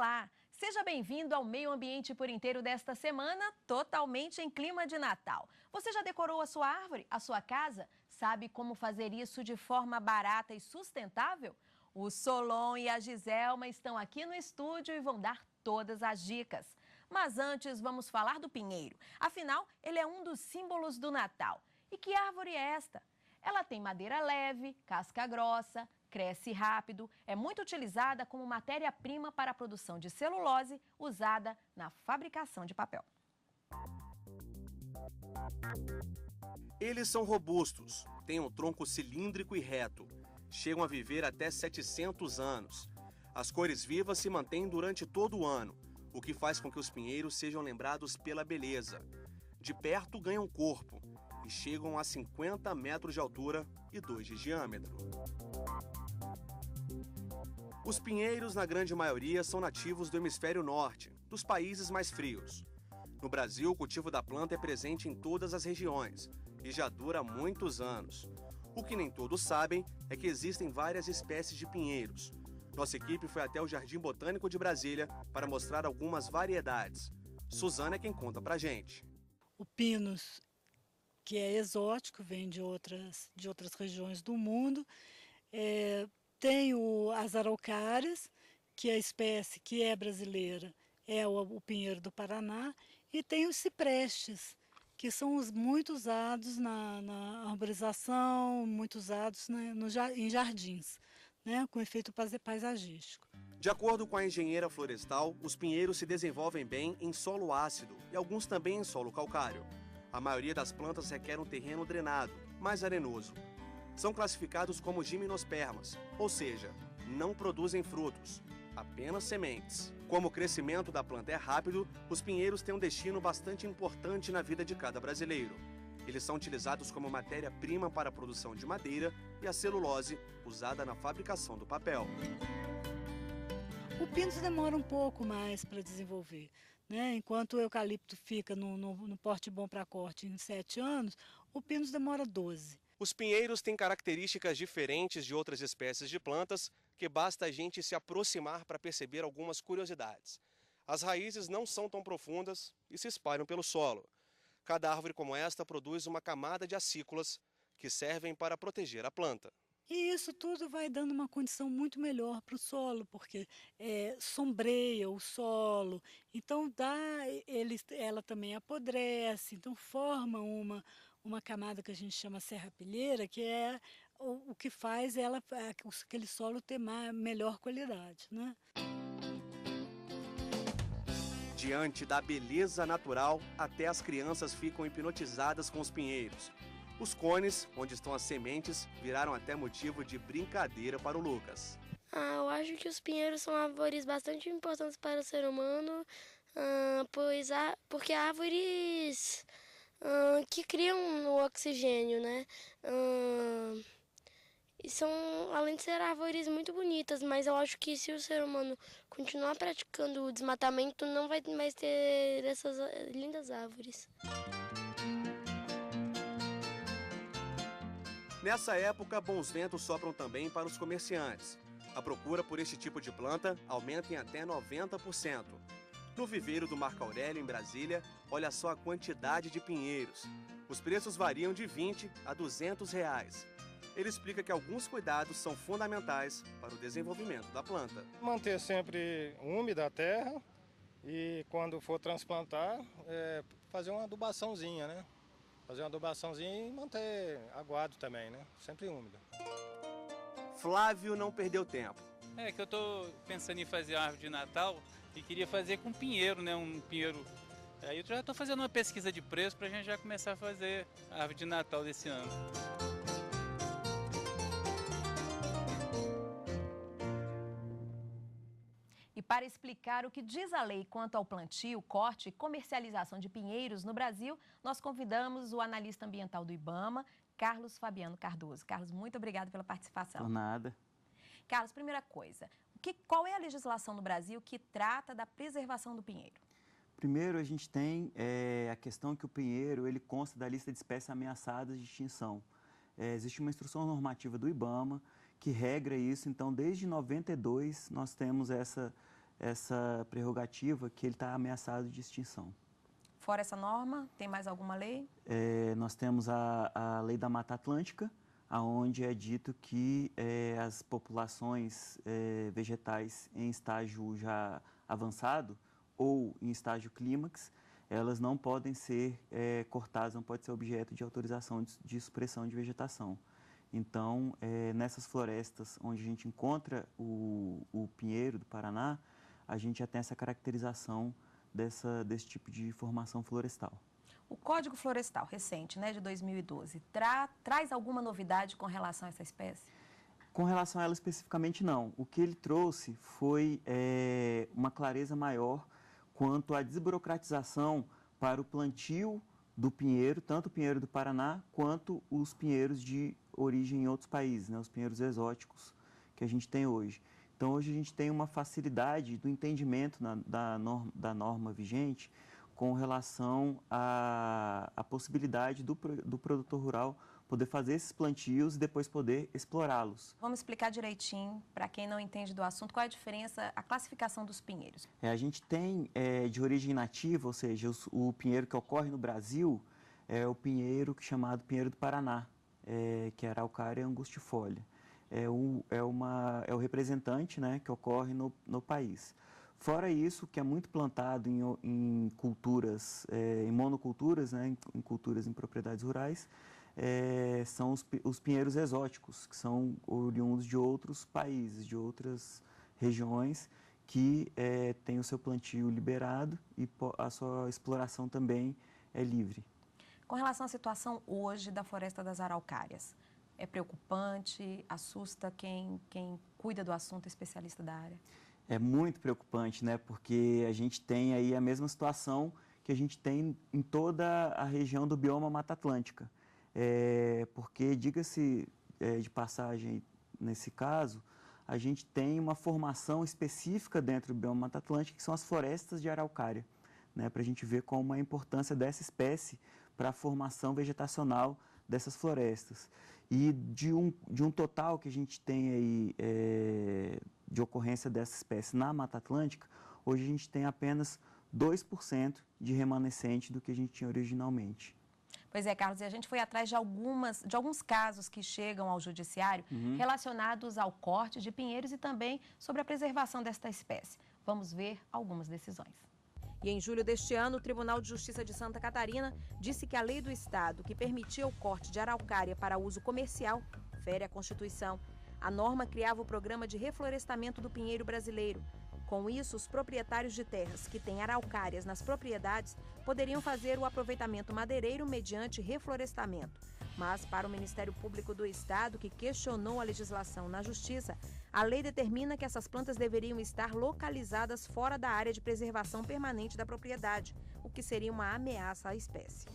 Olá, seja bem-vindo ao Meio Ambiente por Inteiro desta semana, totalmente em clima de Natal. Você já decorou a sua árvore, a sua casa? Sabe como fazer isso de forma barata e sustentável? O Solon e a Giselma estão aqui no estúdio e vão dar todas as dicas. Mas antes vamos falar do pinheiro. Afinal, ele é um dos símbolos do Natal. E que árvore é esta? Ela tem madeira leve, casca grossa, cresce rápido, é muito utilizada como matéria-prima para a produção de celulose usada na fabricação de papel. Eles são robustos, têm um tronco cilíndrico e reto, chegam a viver até 700 anos. As cores vivas se mantêm durante todo o ano, o que faz com que os pinheiros sejam lembrados pela beleza. De perto ganham corpo e chegam a 50 metros de altura e 2 de diâmetro. Os pinheiros, na grande maioria, são nativos do hemisfério norte, dos países mais frios. No Brasil, o cultivo da planta é presente em todas as regiões e já dura há muitos anos. O que nem todos sabem é que existem várias espécies de pinheiros. Nossa equipe foi até o Jardim Botânico de Brasília para mostrar algumas variedades. Suzana é quem conta pra gente. O pinus, que é exótico, vem de outras regiões do mundo. Tem as araucárias, que a espécie que é brasileira é o pinheiro do Paraná, e tem os ciprestes, que são os muito usados na arborização, muito usados em jardins, né, com efeito paisagístico. De acordo com a engenheira florestal, os pinheiros se desenvolvem bem em solo ácido e alguns também em solo calcário. A maioria das plantas requer um terreno drenado, mais arenoso. São classificados como gimnospermas, ou seja, não produzem frutos, apenas sementes. Como o crescimento da planta é rápido, os pinheiros têm um destino bastante importante na vida de cada brasileiro. Eles são utilizados como matéria-prima para a produção de madeira e a celulose usada na fabricação do papel. O pinus demora um pouco mais para desenvolver, né? Enquanto o eucalipto fica no porte bom para corte em 7 anos, o pinus demora 12. Os pinheiros têm características diferentes de outras espécies de plantas que basta a gente se aproximar para perceber algumas curiosidades. As raízes não são tão profundas e se espalham pelo solo. Cada árvore como esta produz uma camada de acículas que servem para proteger a planta. E isso tudo vai dando uma condição muito melhor para o solo, porque sombreia o solo, então ela também apodrece, então forma uma camada que a gente chama serrapilheira, que é o que faz aquele solo ter melhor qualidade, né? Diante da beleza natural, até as crianças ficam hipnotizadas com os pinheiros. Os cones, onde estão as sementes, viraram até motivo de brincadeira para o Lucas. Eu acho que os pinheiros são árvores bastante importantes para o ser humano, porque árvores que criam o oxigênio, né? E são, além de ser árvores muito bonitas, mas eu acho que se o ser humano continuar praticando o desmatamento, não vai mais ter essas lindas árvores. Nessa época, bons ventos sopram também para os comerciantes. A procura por este tipo de planta aumenta em até 90%. No viveiro do Marco Aurélio, em Brasília, olha só a quantidade de pinheiros. Os preços variam de R$20 a R$200. Ele explica que alguns cuidados são fundamentais para o desenvolvimento da planta. Manter sempre úmida a terra e, quando for transplantar, fazer uma adubaçãozinha, né? Fazer uma adubaçãozinha e manter aguado também, né? Sempre úmido. Flávio não perdeu tempo. É que eu estou pensando em fazer árvore de Natal e queria fazer com pinheiro, né? Um pinheiro. Aí eu já estou fazendo uma pesquisa de preço para a gente já começar a fazer a árvore de Natal desse ano. E para explicar o que diz a lei quanto ao plantio, corte e comercialização de pinheiros no Brasil, nós convidamos o analista ambiental do IBAMA, Carlos Fabiano Cardoso. Carlos, muito obrigado pela participação. Por nada. Carlos, primeira coisa, qual é a legislação no Brasil que trata da preservação do pinheiro? Primeiro, a gente tem a questão que o pinheiro ele consta da lista de espécies ameaçadas de extinção. Existe uma instrução normativa do IBAMA que regra isso, então desde 92 nós temos essa essa prerrogativa que ele está ameaçado de extinção. Fora essa norma, tem mais alguma lei? Nós temos a Lei da Mata Atlântica, onde é dito que as populações vegetais em estágio já avançado ou em estágio clímax, elas não podem ser cortadas, não pode ser objeto de autorização de supressão de vegetação. Então, nessas florestas onde a gente encontra o pinheiro do Paraná, a gente já tem essa caracterização desse tipo de formação florestal. O Código Florestal recente, né, de 2012, traz alguma novidade com relação a essa espécie? Com relação a ela especificamente, não. O que ele trouxe foi uma clareza maior quanto à desburocratização para o plantio do pinheiro, tanto o pinheiro do Paraná quanto os pinheiros de origem em outros países, né, os pinheiros exóticos que a gente tem hoje. Então, hoje a gente tem uma facilidade do entendimento da norma vigente com relação à possibilidade do produtor rural poder fazer esses plantios e depois poder explorá-los. Vamos explicar direitinho, para quem não entende do assunto, qual é a diferença, a classificação dos pinheiros. A gente tem de origem nativa, ou seja, o pinheiro que ocorre no Brasil é o pinheiro chamado pinheiro do Paraná, que é a Araucária angustifolia. É o representante, né, que ocorre no país. Fora isso, que é muito plantado em culturas, em monoculturas, né, em culturas em propriedades rurais, são os pinheiros exóticos, que são oriundos de outros países, de outras regiões, que têm o seu plantio liberado e a sua exploração também é livre. Com relação à situação hoje da Floresta das Araucárias, é preocupante, assusta quem cuida do assunto, especialista da área? É muito preocupante, né? Porque a gente tem aí a mesma situação que a gente tem em toda a região do bioma Mata Atlântica. Porque, diga-se de passagem, nesse caso, a gente tem uma formação específica dentro do bioma Mata Atlântica, que são as florestas de araucária, né? Para a gente ver como é a importância dessa espécie para a formação vegetacional dessas florestas. E de um total que a gente tem aí de ocorrência dessa espécie na Mata Atlântica, hoje a gente tem apenas 2% de remanescente do que a gente tinha originalmente. Pois é, Carlos, e a gente foi atrás de alguns casos que chegam ao judiciário relacionados ao corte de pinheiros e também sobre a preservação desta espécie. Vamos ver algumas decisões. E em julho deste ano, o Tribunal de Justiça de Santa Catarina disse que a lei do Estado que permitia o corte de araucária para uso comercial fere a Constituição. A norma criava o Programa de Reflorestamento do Pinheiro Brasileiro. Com isso, os proprietários de terras que têm araucárias nas propriedades poderiam fazer o aproveitamento madeireiro mediante reflorestamento. Mas, para o Ministério Público do Estado, que questionou a legislação na Justiça, a lei determina que essas plantas deveriam estar localizadas fora da área de preservação permanente da propriedade, o que seria uma ameaça à espécie.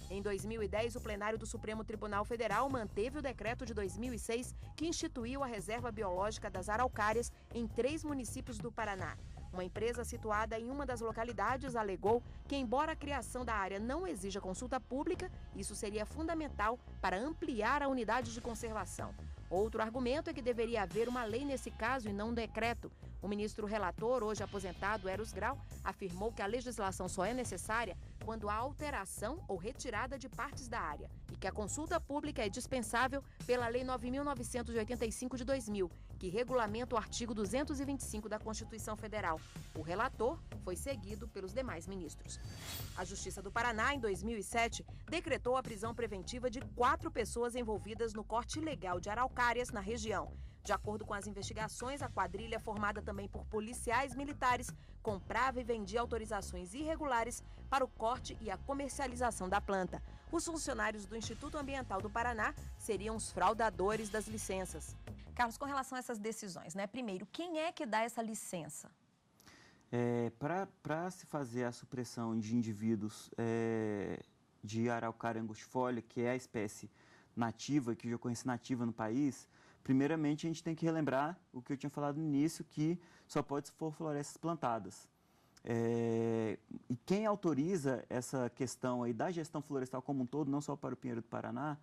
Em 2010, o plenário do Supremo Tribunal Federal manteve o decreto de 2006 que instituiu a Reserva Biológica das Araucárias em 3 municípios do Paraná. Uma empresa situada em uma das localidades alegou que, embora a criação da área não exija consulta pública, isso seria fundamental para ampliar a unidade de conservação. Outro argumento é que deveria haver uma lei nesse caso e não um decreto. O ministro relator, hoje aposentado, Eros Grau, afirmou que a legislação só é necessária quando há alteração ou retirada de partes da área e que a consulta pública é dispensável pela Lei 9.985 de 2000, que regulamenta o artigo 225 da Constituição Federal. O relator foi seguido pelos demais ministros. A Justiça do Paraná, em 2007, decretou a prisão preventiva de 4 pessoas envolvidas no corte ilegal de araucárias na região. De acordo com as investigações, a quadrilha, formada também por policiais militares, comprava e vendia autorizações irregulares para o corte e a comercialização da planta. Os funcionários do Instituto Ambiental do Paraná seriam os fraudadores das licenças. Carlos, com relação a essas decisões, né? Primeiro, quem é que dá essa licença? Para se fazer a supressão de indivíduos de Araucária angustifolia, que é a espécie nativa, que já conhece nativa no país, primeiramente a gente tem que relembrar o que eu tinha falado no início, que só pode se for florestas plantadas. E quem autoriza essa questão aí da gestão florestal como um todo, não só para o Pinheiro do Paraná,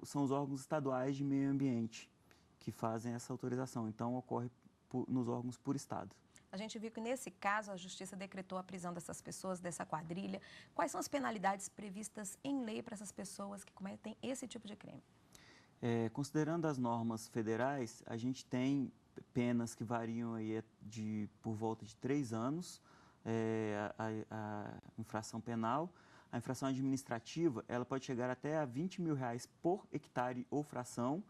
são os órgãos estaduais de meio ambiente que fazem essa autorização. Então, ocorre nos órgãos por estado. A gente viu que nesse caso a justiça decretou a prisão dessas pessoas, dessa quadrilha. Quais são as penalidades previstas em lei para essas pessoas que cometem esse tipo de crime? Considerando as normas federais, a gente tem penas que variam aí por volta de 3 anos, a infração penal. A infração administrativa, ela pode chegar até a R$20 mil por hectare ou fração.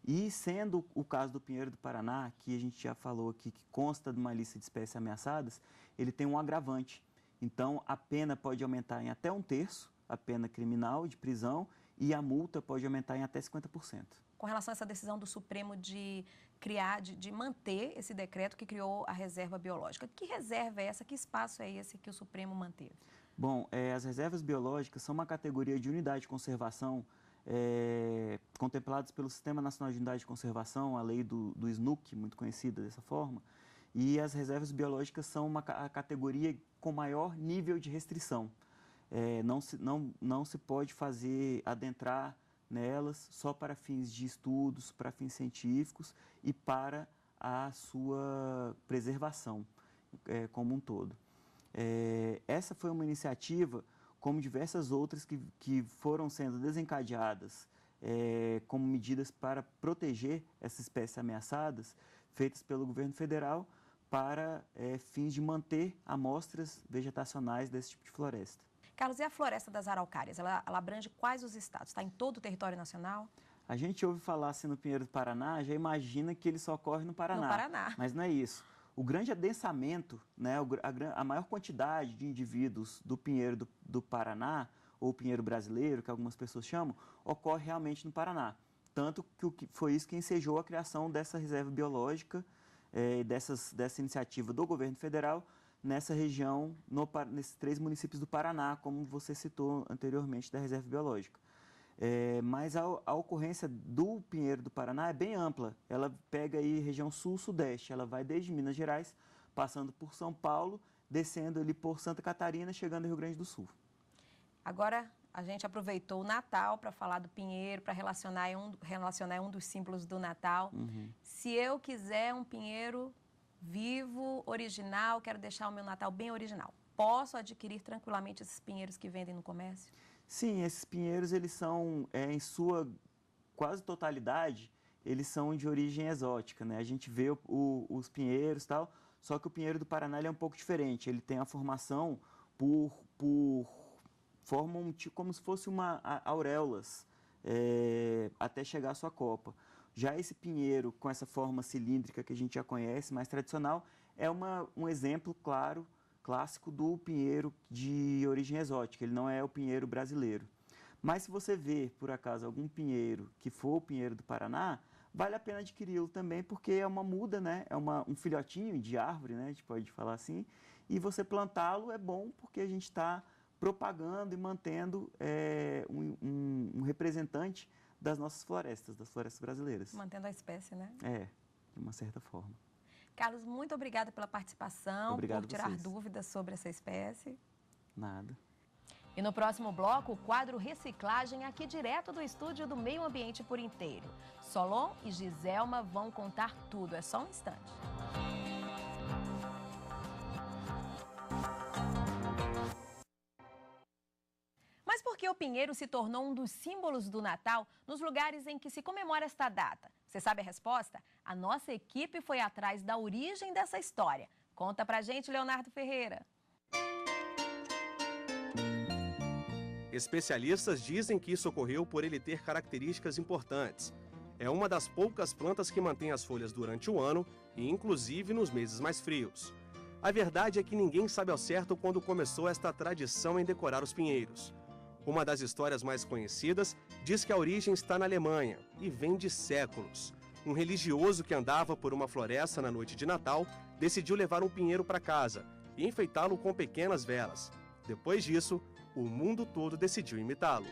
E sendo o caso do Pinheiro do Paraná, que a gente já falou aqui, que consta de uma lista de espécies ameaçadas, ele tem um agravante. Então, a pena pode aumentar em até 1/3, a pena criminal de prisão, e a multa pode aumentar em até 50%. Com relação a essa decisão do Supremo de manter esse decreto que criou a reserva biológica, que reserva é essa? Que espaço é esse que o Supremo manteve? Bom, as reservas biológicas são uma categoria de unidade de conservação contemplados pelo Sistema Nacional de Unidade de Conservação, a lei do SNUC, muito conhecida dessa forma, e as reservas biológicas são a categoria com maior nível de restrição. Não se pode adentrar nelas só para fins de estudos, para fins científicos e para a sua preservação como um todo. Essa foi uma iniciativa, como diversas outras que foram sendo desencadeadas como medidas para proteger essas espécies ameaçadas, feitas pelo governo federal para fins de manter amostras vegetacionais desse tipo de floresta. Carlos, e a floresta das araucárias? Ela abrange quais os estados? Está em todo o território nacional? A gente ouve falar assim no Pinheiro do Paraná, já imagina que ele só ocorre no Paraná. No Paraná. Mas não é isso. O grande adensamento, né, a maior quantidade de indivíduos do Pinheiro do Paraná, ou Pinheiro brasileiro, que algumas pessoas chamam, ocorre realmente no Paraná. Tanto que foi isso que ensejou a criação dessa reserva biológica, dessa iniciativa do governo federal, nessa região, nesses 3 municípios do Paraná, como você citou anteriormente, da reserva biológica. Mas a ocorrência do Pinheiro do Paraná é bem ampla. Ela pega aí região sul-sudeste, ela vai desde Minas Gerais, passando por São Paulo, descendo ali por Santa Catarina, chegando ao Rio Grande do Sul. Agora, a gente aproveitou o Natal para falar do pinheiro, para relacionar um dos símbolos do Natal. Uhum. Se eu quiser um pinheiro vivo, original, quero deixar o meu Natal bem original, posso adquirir tranquilamente esses pinheiros que vendem no comércio? Sim, esses pinheiros, eles são, em sua quase totalidade, eles são de origem exótica, né? A gente vê os pinheiros e tal, só que o pinheiro do Paraná ele é um pouco diferente. Ele tem a formação formam como se fosse auréolas até chegar à sua copa. Já esse pinheiro com essa forma cilíndrica que a gente já conhece, mais tradicional, é um exemplo clássico do pinheiro de origem exótica. Ele não é o pinheiro brasileiro. Mas se você vê, por acaso, algum pinheiro que for o pinheiro do Paraná, vale a pena adquiri-lo também, porque é uma muda, né? É um filhotinho de árvore, né? A gente pode falar assim. E você plantá-lo é bom porque a gente está propagando e mantendo um representante das nossas florestas, das florestas brasileiras. Mantendo a espécie, né? De uma certa forma. Carlos, muito obrigada pela participação, Obrigado por tirar vocês. dúvidas sobre essa espécie. Nada. E no próximo bloco, o quadro Reciclagem, aqui direto do estúdio do Meio Ambiente por Inteiro. Solon e Giselma vão contar tudo, é só um instante. Mas por que o pinheiro se tornou um dos símbolos do Natal nos lugares em que se comemora esta data? Você sabe a resposta? A nossa equipe foi atrás da origem dessa história. Conta pra gente, Leonardo Ferreira. Especialistas dizem que isso ocorreu por ele ter características importantes. É uma das poucas plantas que mantém as folhas durante o ano e inclusive nos meses mais frios. A verdade é que ninguém sabe ao certo quando começou esta tradição em decorar os pinheiros. Uma das histórias mais conhecidas diz que a origem está na Alemanha e vem de séculos. Um religioso que andava por uma floresta na noite de Natal decidiu levar um pinheiro para casa e enfeitá-lo com pequenas velas. Depois disso, o mundo todo decidiu imitá-lo.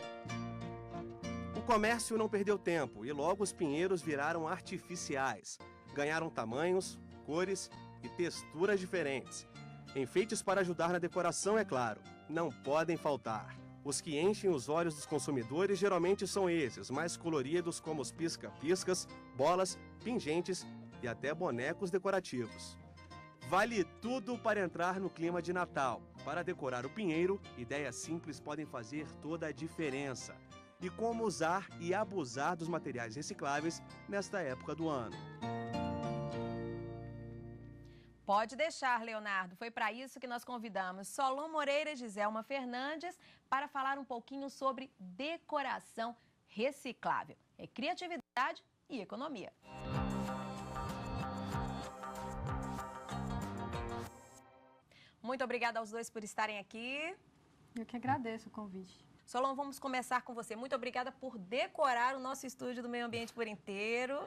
O comércio não perdeu tempo e logo os pinheiros viraram artificiais. Ganharam tamanhos, cores e texturas diferentes. Enfeites para ajudar na decoração, é claro, não podem faltar. Os que enchem os olhos dos consumidores geralmente são esses, mais coloridos como os pisca-piscas, bolas, pingentes e até bonecos decorativos. Vale tudo para entrar no clima de Natal. Para decorar o pinheiro, ideias simples podem fazer toda a diferença. E como usar e abusar dos materiais recicláveis nesta época do ano. Pode deixar, Leonardo. Foi para isso que nós convidamos Solon Moreira e Giselma Fernandes para falar um pouquinho sobre decoração reciclável. É criatividade e economia. Muito obrigada aos dois por estarem aqui. Eu que agradeço o convite. Solon, vamos começar com você. Muito obrigada por decorar o nosso estúdio do Meio Ambiente por inteiro.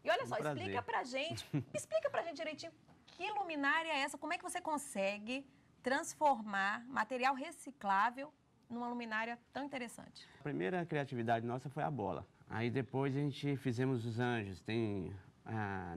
E olha só, explica pra gente direitinho que luminária é essa, como é que você consegue transformar material reciclável numa luminária tão interessante? A primeira criatividade nossa foi a bola. Aí depois a gente fizemos os anjos. Tem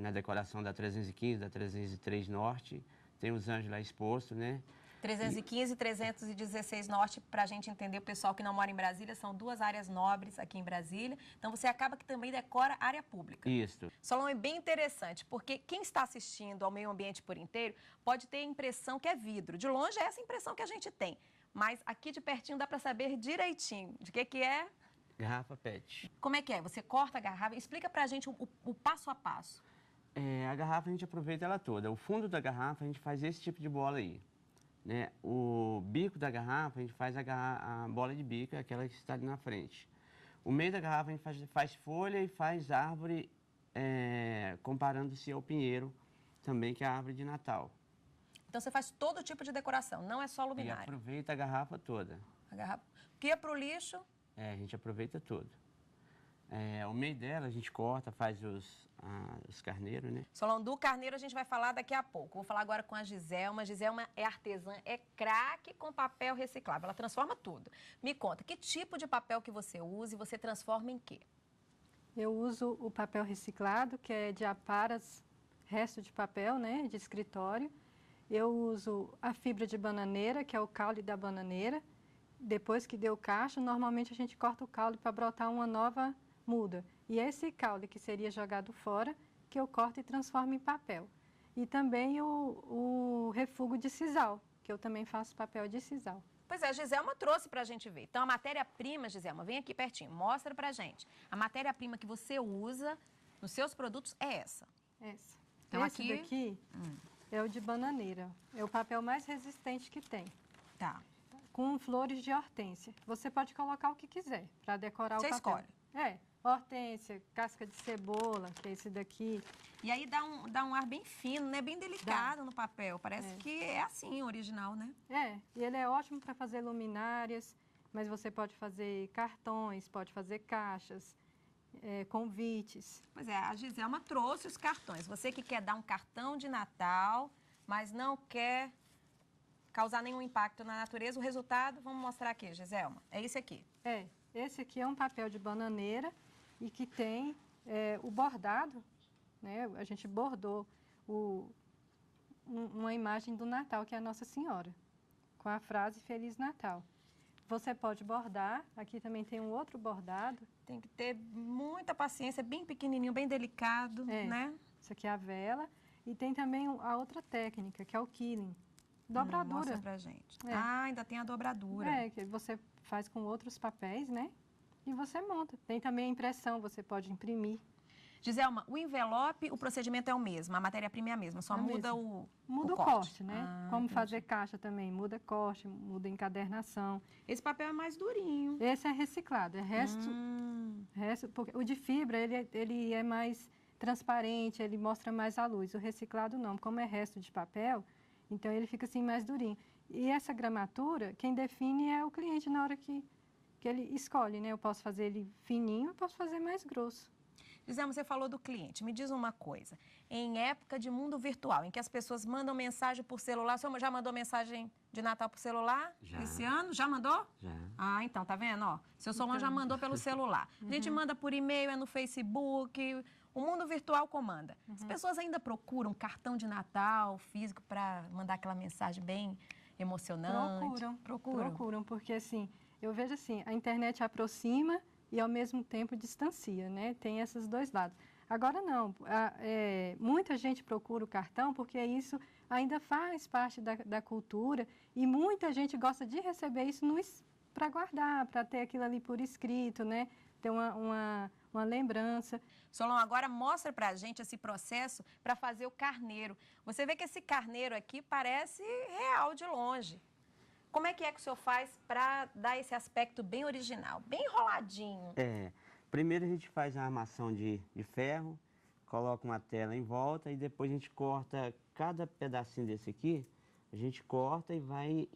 na decoração da 315, da 303 Norte, tem os anjos lá expostos, né? 315 e 316 Norte, para a gente entender, o pessoal que não mora em Brasília, são duas áreas nobres aqui em Brasília. Então, você acaba que também decora área pública. Isso. Solon, é bem interessante, porque quem está assistindo ao Meio Ambiente por inteiro pode ter a impressão que é vidro. De longe, é essa impressão que a gente tem. Mas aqui de pertinho dá para saber direitinho de que é. Garrafa PET. Como é que é? Você corta a garrafa? Explica para a gente o passo a passo. A garrafa a gente aproveita ela toda. O fundo da garrafa a gente faz esse tipo de bola aí. Né? O bico da garrafa, a gente faz a bola de bico, aquela que está ali na frente. O meio da garrafa, a gente faz folha e faz árvore, comparando-se ao pinheiro, também, que é a árvore de Natal. Então, você faz todo tipo de decoração, não é só E luminária. aproveita a garrafa toda. A garrafa que ia para o lixo. A gente aproveita tudo. O meio dela, a gente corta, faz os carneiros, né? Solon, do carneiro a gente vai falar daqui a pouco. Vou falar agora com a Giselma. A Giselma é artesã, é craque com papel reciclável. Ela transforma tudo. Me conta, que tipo de papel que você usa e você transforma em quê? Eu uso o papel reciclado, que é de aparas, resto de papel, né, de escritório. Eu uso a fibra de bananeira, que é o caule da bananeira. Depois que deu cacho, normalmente a gente corta o caule para brotar uma nova muda. E esse caule que seria jogado fora, que eu corto e transformo em papel. E também o refugo de sisal, que eu também faço papel de sisal. Pois é, a Giselma trouxe para a gente ver. Então, a matéria-prima, Giselma, vem aqui pertinho, mostra para a gente. A matéria-prima que você usa nos seus produtos é essa. Essa. Então, esse aqui daqui é o de bananeira. É o papel mais resistente que tem. Tá. Com flores de hortênsia. Você pode colocar o que quiser para decorar Você o papel. escolhe. Hortênsia, casca de cebola, que é esse daqui. E aí dá um ar bem fino, né? Bem delicado no papel. Parece que é assim, original, né? E ele é ótimo para fazer luminárias, mas você pode fazer cartões, pode fazer caixas, convites. Pois é, a Giselma trouxe os cartões. Você que quer dar um cartão de Natal, mas não quer causar nenhum impacto na natureza, o resultado, vamos mostrar aqui, Giselma. É esse aqui. Esse aqui é um papel de bananeira e que tem o bordado, né? A gente bordou uma imagem do Natal, que é a Nossa Senhora, com a frase Feliz Natal. Você pode bordar, aqui também tem um outro bordado. Tem que ter muita paciência, bem pequenininho, bem delicado, né? Isso aqui é a vela. E tem também a outra técnica, que é o quilling. Dobradura. Mostra pra gente. Ainda tem a dobradura. Que você faz com outros papéis, né? E você monta. Tem também a impressão, você pode imprimir. Giselma, o envelope, o procedimento é o mesmo, a matéria-prima é a mesma, só muda o corte, né? Como fazer caixa também, muda corte, muda encadernação. Esse papel é mais durinho. Esse é reciclado, é resto porque o de fibra, ele é mais transparente, ele mostra mais a luz. O reciclado não, como é resto de papel, então ele fica assim mais durinho. E essa gramatura, quem define é o cliente na hora que ele escolhe, né? Eu posso fazer ele fininho, eu posso fazer mais grosso. Giselma, você falou do cliente. Me diz uma coisa. Em época de mundo virtual, em que as pessoas mandam mensagem por celular, o senhor já mandou mensagem de Natal por celular? Já. Esse ano? Já mandou? Já. Então, tá vendo? Ó, seu Solon já mandou pelo celular. A gente manda por e-mail, é no Facebook. O mundo virtual comanda. As pessoas ainda procuram cartão de Natal físico para mandar aquela mensagem bem emocionante? Procuram, porque assim, eu vejo assim, a internet aproxima e ao mesmo tempo distancia, né? Tem esses dois lados. Agora não, muita gente procura o cartão porque isso ainda faz parte da cultura e muita gente gosta de receber isso para guardar, para ter aquilo ali por escrito, né? Ter uma lembrança. Solon, agora mostra pra gente esse processo para fazer o carneiro. Você vê que esse carneiro aqui parece real de longe. Como é que o senhor faz para dar esse aspecto bem original, bem enroladinho? Primeiro a gente faz a armação de ferro, coloca uma tela em volta e depois a gente corta cada pedacinho desse aqui, a gente corta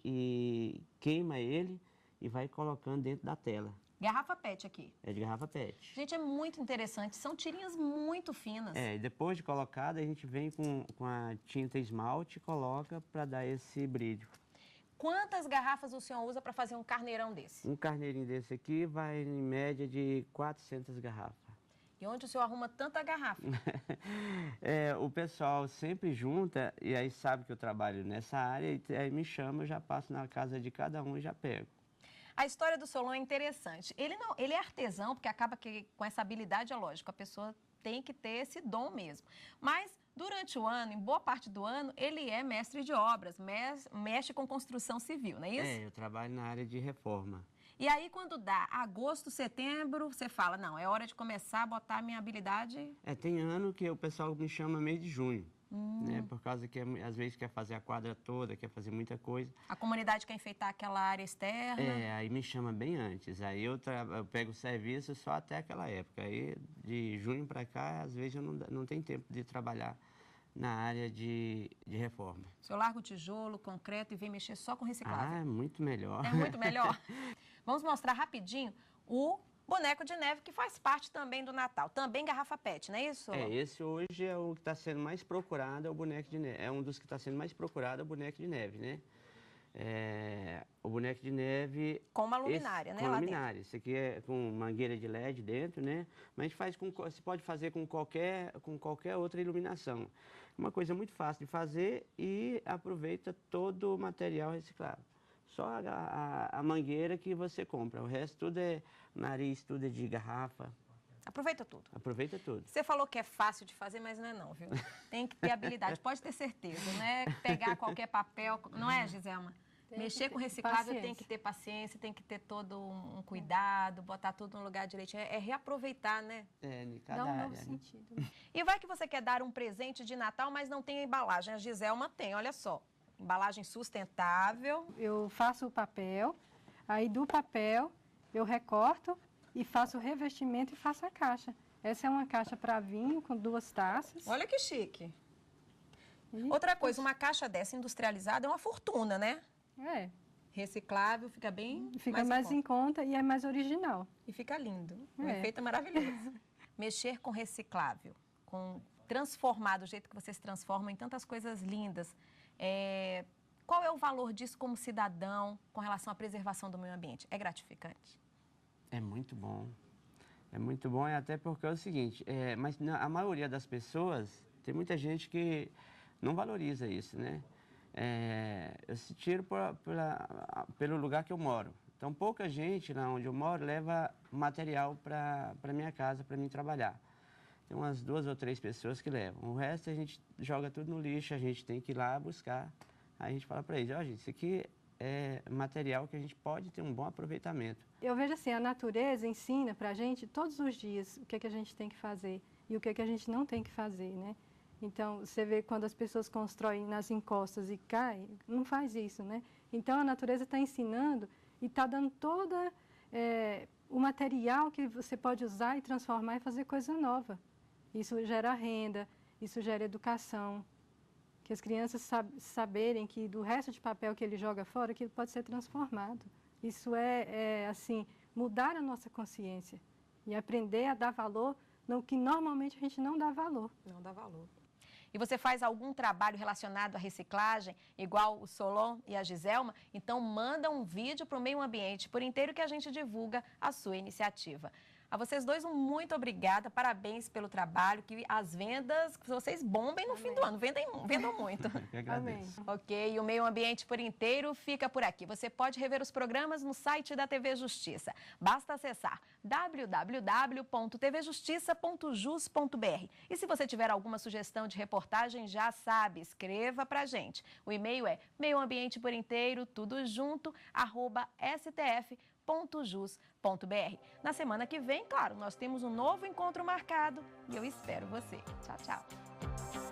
e queima ele e vai colocando dentro da tela. Garrafa PET aqui. É de garrafa PET. Gente, é muito interessante, são tirinhas muito finas. E depois de colocada a gente vem com a tinta esmalte e coloca para dar esse brilho. Quantas garrafas o senhor usa para fazer um carneirão desse? Um carneirinho desse aqui vai em média de 400 garrafas. E onde o senhor arruma tanta garrafa? O pessoal sempre junta e aí sabe que eu trabalho nessa área e aí me chama, eu já passo na casa de cada um e já pego. A história do Solon é interessante. Ele é artesão, porque acaba que com essa habilidade, é lógico, a pessoa tem que ter esse dom mesmo. Mas durante o ano, em boa parte do ano, ele é mestre de obras, mexe com construção civil, não é isso? Eu trabalho na área de reforma. E aí, quando dá agosto, setembro, você fala, não, é hora de começar a botar a minha habilidade... Tem ano que o pessoal me chama mês de junho, né? Por causa que às vezes quer fazer a quadra toda, quer fazer muita coisa. A comunidade quer enfeitar aquela área externa. Aí me chama bem antes. Aí eu pego o serviço só até aquela época. Aí de junho para cá, às vezes eu não tenho tempo de trabalhar na área de reforma. O senhor larga o tijolo, concreto e vem mexer só com reciclável. É muito melhor. É muito melhor? Vamos mostrar rapidinho o boneco de neve, que faz parte também do Natal. Também garrafa PET, não é isso? Esse hoje é o que está sendo mais procurado, é o boneco de neve. É um dos que está sendo mais procurado, é o boneco de neve, né? O boneco de neve... Com uma luminária, né? Com luminária. Esse aqui é com mangueira de LED dentro, né? Mas a gente faz você pode fazer com qualquer outra iluminação. Uma coisa muito fácil de fazer e aproveita todo o material reciclado. Só a mangueira que você compra. O resto tudo é nariz, tudo é de garrafa. Aproveita tudo. Aproveita tudo. Você falou que é fácil de fazer, mas não é não, viu? Tem que ter habilidade, pode ter certeza, não é pegar qualquer papel, não é, Giselma? Mexer com reciclável tem que ter paciência, tem que ter todo um cuidado, botar tudo no lugar direitinho. É reaproveitar, né? Em cada área. Dá um novo sentido. E vai que você quer dar um presente de Natal, mas não tem a embalagem. A Giselma tem, olha só. Embalagem sustentável. Eu faço o papel, aí do papel eu recorto e faço o revestimento e faço a caixa. Essa é uma caixa para vinho com 2 taças. Olha que chique. Outra coisa, uma caixa dessa industrializada é uma fortuna, né? Reciclável, fica bem mais em conta e é mais original. E fica lindo. O efeito é maravilhoso. Mexer com reciclável, transformar do jeito que vocês transformam em tantas coisas lindas. Qual é o valor disso como cidadão com relação à preservação do meio ambiente? É gratificante? É muito bom. É muito bom, até porque é o seguinte, mas a maioria das pessoas, tem muita gente que não valoriza isso, né? Eu se tiro pelo lugar que eu moro. Então, pouca gente lá onde eu moro leva material para minha casa, para mim trabalhar. Tem umas 2 ou 3 pessoas que levam. O resto a gente joga tudo no lixo, a gente tem que ir lá buscar. Aí a gente fala para eles, gente, isso aqui é material que a gente pode ter um bom aproveitamento. Eu vejo assim, a natureza ensina para a gente todos os dias o que é que a gente tem que fazer e o que é que a gente não tem que fazer, né? Então, você vê quando as pessoas constroem nas encostas e caem, não faz isso, né? Então, a natureza está ensinando e está dando todo o material que você pode usar e transformar e fazer coisa nova. Isso gera renda, isso gera educação. Que as crianças saberem que do resto de papel que ele joga fora, aquilo pode ser transformado. Isso assim, mudar a nossa consciência e aprender a dar valor no que normalmente a gente não dá valor. Não dá valor. E você faz algum trabalho relacionado à reciclagem, igual o Solon e a Giselma? Então, manda um vídeo para o Meio Ambiente por Inteiro que a gente divulga a sua iniciativa. A vocês dois, muito obrigada, parabéns pelo trabalho, que as vendas, que vocês bombem no fim do ano, vendam muito. Eu agradeço. Ok, e o Meio Ambiente por Inteiro fica por aqui. Você pode rever os programas no site da TV Justiça. Basta acessar www.tvjustiça.jus.br. E se você tiver alguma sugestão de reportagem, já sabe, escreva pra gente. O e-mail é meioambienteborinteiro, tudo junto, @stf.jus.br. Na semana que vem, claro, nós temos um novo encontro marcado e eu espero você. Tchau, tchau.